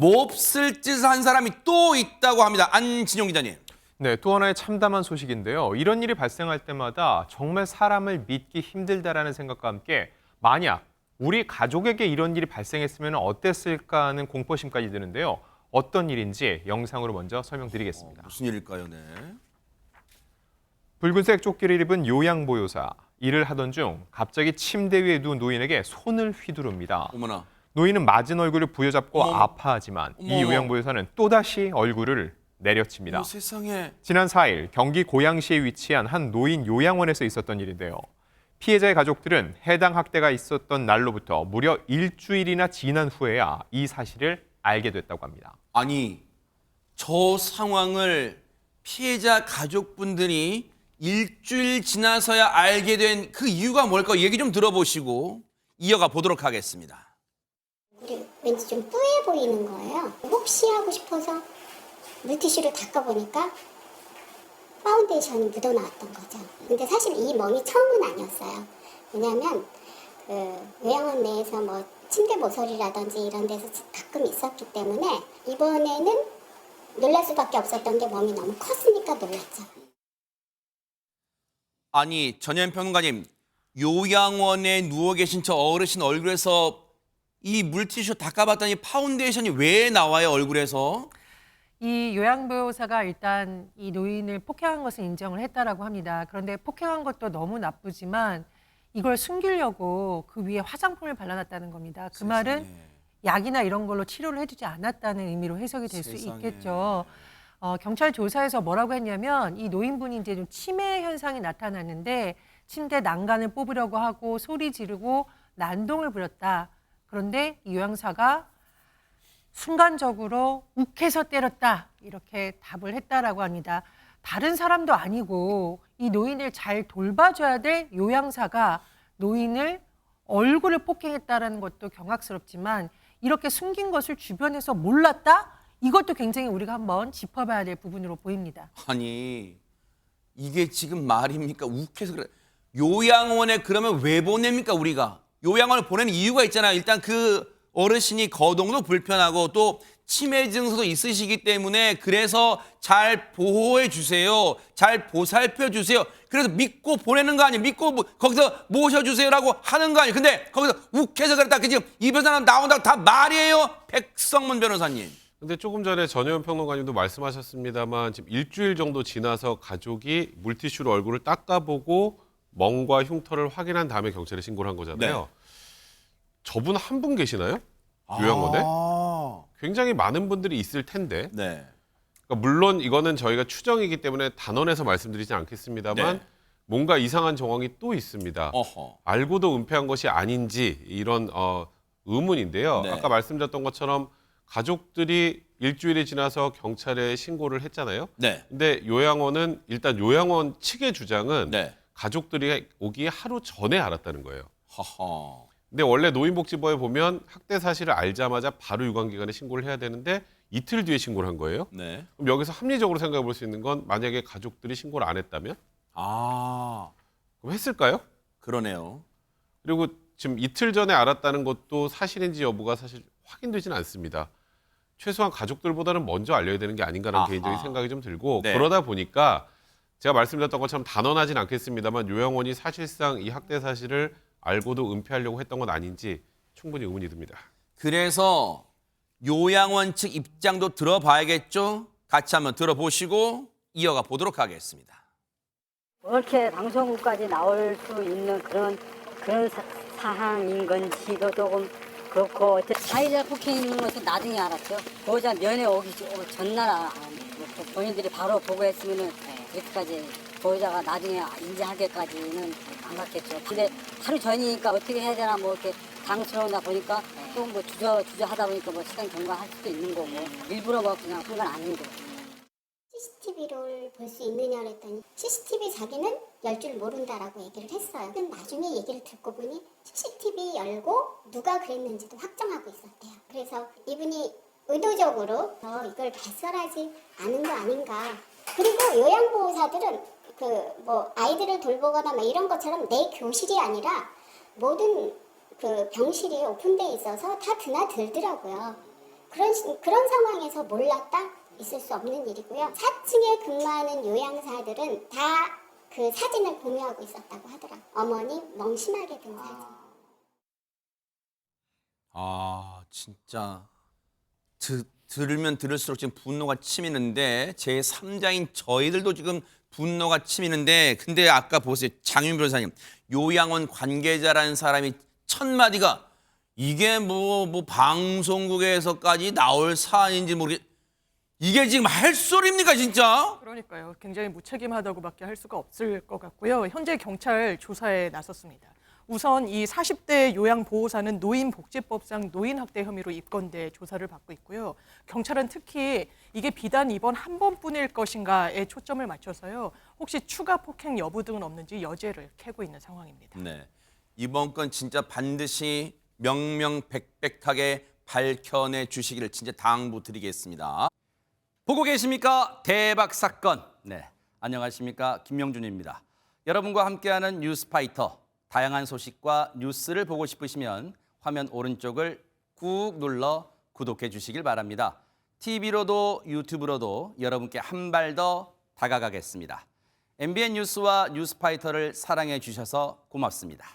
몹쓸 짓을 한 사람이 또 있다고 합니다. 안진용 기자님. 네, 또 하나의 참담한 소식인데요. 이런 일이 발생할 때마다 정말 사람을 믿기 힘들다라는 생각과 함께 만약 우리 가족에게 이런 일이 발생했으면 어땠을까 하는 공포심까지 드는데요. 어떤 일인지 영상으로 먼저 설명드리겠습니다. 무슨 일일까요? 네. 붉은색 조끼를 입은 요양보호사. 일을 하던 중 갑자기 침대 위에 누운 노인에게 손을 휘두릅니다. 어머나. 노인은 맞은 얼굴을 부여잡고 어머. 아파하지만 이 어머. 요양보호사는 또다시 얼굴을 내려칩니다. 세상에. 지난 4일 경기 고양시에 위치한 한 노인 요양원에서 있었던 일인데요. 피해자의 가족들은 해당 학대가 있었던 날로부터 무려 일주일이나 지난 후에야 이 사실을 알게 됐다고 합니다. 아니, 저 상황을 피해자 가족분들이 일주일 지나서야 알게 된 그 이유가 뭘까? 얘기 좀 들어보시고 이어가 보도록 하겠습니다. 왠지 좀 뿌해 보이는 거예요. 혹시 하고 싶어서 물티슈를 닦아보니까 파운데이션이 묻어나왔던 거죠. 근데 사실 이 멍이 처음은 아니었어요. 왜냐하면 요양원 내에서 뭐 침대 모서리라든지 이런 데서 가끔 있었기 때문에 이번에는 놀랄 수밖에 없었던 게 멍이 너무 컸으니까 놀랐죠. 아니, 전현 평론가님, 요양원에 누워 계신 저 어르신 얼굴에서 이 물티슈 닦아봤더니 파운데이션이 왜 나와요, 얼굴에서? 이 요양보호사가 일단 이 노인을 폭행한 것을 인정을 했다라고 합니다. 그런데 폭행한 것도 너무 나쁘지만 이걸 숨기려고 그 위에 화장품을 발라놨다는 겁니다. 그 말은 약이나 이런 걸로 치료를 해주지 않았다는 의미로 해석이 될 수 있겠죠. 경찰 조사에서 뭐라고 했냐면 이 노인분이 이제 좀 치매 현상이 나타났는데 침대 난간을 뽑으려고 하고 소리 지르고 난동을 부렸다. 그런데 이 요양사가 순간적으로 욱해서 때렸다 이렇게 답을 했다라고 합니다. 다른 사람도 아니고 이 노인을 잘 돌봐줘야 될 요양사가 노인을 얼굴을 폭행했다라는 것도 경악스럽지만 이렇게 숨긴 것을 주변에서 몰랐다? 이것도 굉장히 우리가 한번 짚어봐야 될 부분으로 보입니다. 아니, 이게 지금 말입니까? 욱해서 그래. 요양원에 그러면 왜 보냅니까, 우리가? 요양원을 보내는 이유가 있잖아요. 일단 그 어르신이 거동도 불편하고 또 치매 증세도 있으시기 때문에 그래서 잘 보호해 주세요. 잘 보살펴 주세요. 그래서 믿고 보내는 거 아니에요. 믿고 거기서 모셔주세요라고 하는 거 아니에요. 근데 거기서 욱해서 그랬다. 그 지금 입에서 나온다고 다 말이에요. 백성문 변호사님. 근데 조금 전에 전혜연 평론가님도 말씀하셨습니다만 지금 일주일 정도 지나서 가족이 물티슈로 얼굴을 닦아보고 멍과 흉터를 확인한 다음에 경찰에 신고를 한 거잖아요. 네. 저분 한 분 계시나요? 요양원에? 아. 굉장히 많은 분들이 있을 텐데. 네. 그러니까 물론 이거는 저희가 추정이기 때문에 단언해서 말씀드리지 않겠습니다만 네. 뭔가 이상한 정황이 또 있습니다. 어허. 알고도 은폐한 것이 아닌지 이런 의문인데요. 네. 아까 말씀드렸던 것처럼 가족들이 일주일이 지나서 경찰에 신고를 했잖아요. 네. 근데 요양원은 일단 요양원 측의 주장은 네. 가족들이 오기 하루 전에 알았다는 거예요. 허허. 근데 원래 노인복지법에 보면 학대 사실을 알자마자 바로 유관기관에 신고를 해야 되는데 이틀 뒤에 신고를 한 거예요. 네. 그럼 여기서 합리적으로 생각해 볼 수 있는 건 만약에 가족들이 신고를 안 했다면? 아. 그럼 했을까요? 그러네요. 그리고 지금 이틀 전에 알았다는 것도 사실인지 여부가 사실 확인되지는 않습니다. 최소한 가족들보다는 먼저 알려야 되는 게 아닌가라는 아하. 개인적인 생각이 좀 들고 네. 그러다 보니까 제가 말씀드렸던 것처럼 단언하진 않겠습니다만 요양원이 사실상 이 학대 사실을 알고도 은폐하려고 했던 건 아닌지 충분히 의문이 듭니다. 그래서 요양원 측 입장도 들어봐야겠죠? 같이 한번 들어보시고 이어가 보도록 하겠습니다. 이렇게 방송국까지 나올 수 있는 그런 사항인 건지도 조금 그렇고 사회자 폭행인 것은 나중에 알았죠. 보호자 면회 오기 전날 본인들이 바로 보고했으면은 이렇게까지 보호자가 나중에 인지하게까지는 안 갔겠죠. 근데 하루 전이니까 어떻게 해야 되나 뭐 이렇게 당스러운다 보니까 조금 뭐 주저하다 보니까 뭐 시간 경과할 수도 있는 거고 일부러 뭐 그냥 한 건 아닌데. CCTV를 볼 수 있느냐 그랬더니 CCTV 자기는 열 줄 모른다라고 얘기를 했어요. 근데 나중에 얘기를 듣고 보니 CCTV 열고 누가 그랬는지도 확정하고 있었대요. 그래서 이분이 의도적으로 이걸 발설하지 않은 거 아닌가. 그리고 요양보호사들은 뭐 아이들을 돌보거나 뭐 이런 것처럼 내 교실이 아니라 모든 그 병실이 오픈돼 있어서 다 드나들더라고요. 그런 상황에서 몰랐다? 있을 수 없는 일이고요. 4층에 근무하는 요양사들은 다 그 사진을 공유하고 있었다고 하더라고요. 어머니 멍심하게 든 사진. 아, 진짜 들으면 들을수록 지금 분노가 치미는데 제 3자인 저희들도 지금 분노가 치미는데 근데 아까 보세요. 장윤 변호사님. 요양원 관계자라는 사람이 첫 마디가 이게 뭐 방송국에서까지 나올 사안인지 모르겠 이게 지금 할 소리입니까, 진짜? 그러니까요. 굉장히 무책임하다고밖에 할 수가 없을 것 같고요. 현재 경찰 조사에 나섰습니다. 우선 이 40대 요양보호사는 노인복지법상 노인학대 혐의로 입건돼 조사를 받고 있고요. 경찰은 특히 이게 비단 이번 한 번뿐일 것인가에 초점을 맞춰서요. 혹시 추가 폭행 여부 등은 없는지 여죄를 캐고 있는 상황입니다. 네. 이번 건 진짜 반드시 명명백백하게 밝혀내 주시기를 진짜 당부드리겠습니다. 보고 계십니까? 대박 사건. 네, 안녕하십니까? 김명준입니다. 여러분과 함께하는 뉴스파이터. 다양한 소식과 뉴스를 보고 싶으시면 화면 오른쪽을 꾹 눌러 구독해 주시길 바랍니다. TV로도 유튜브로도 여러분께 한 발 더 다가가겠습니다. MBN 뉴스와 뉴스파이터를 사랑해 주셔서 고맙습니다.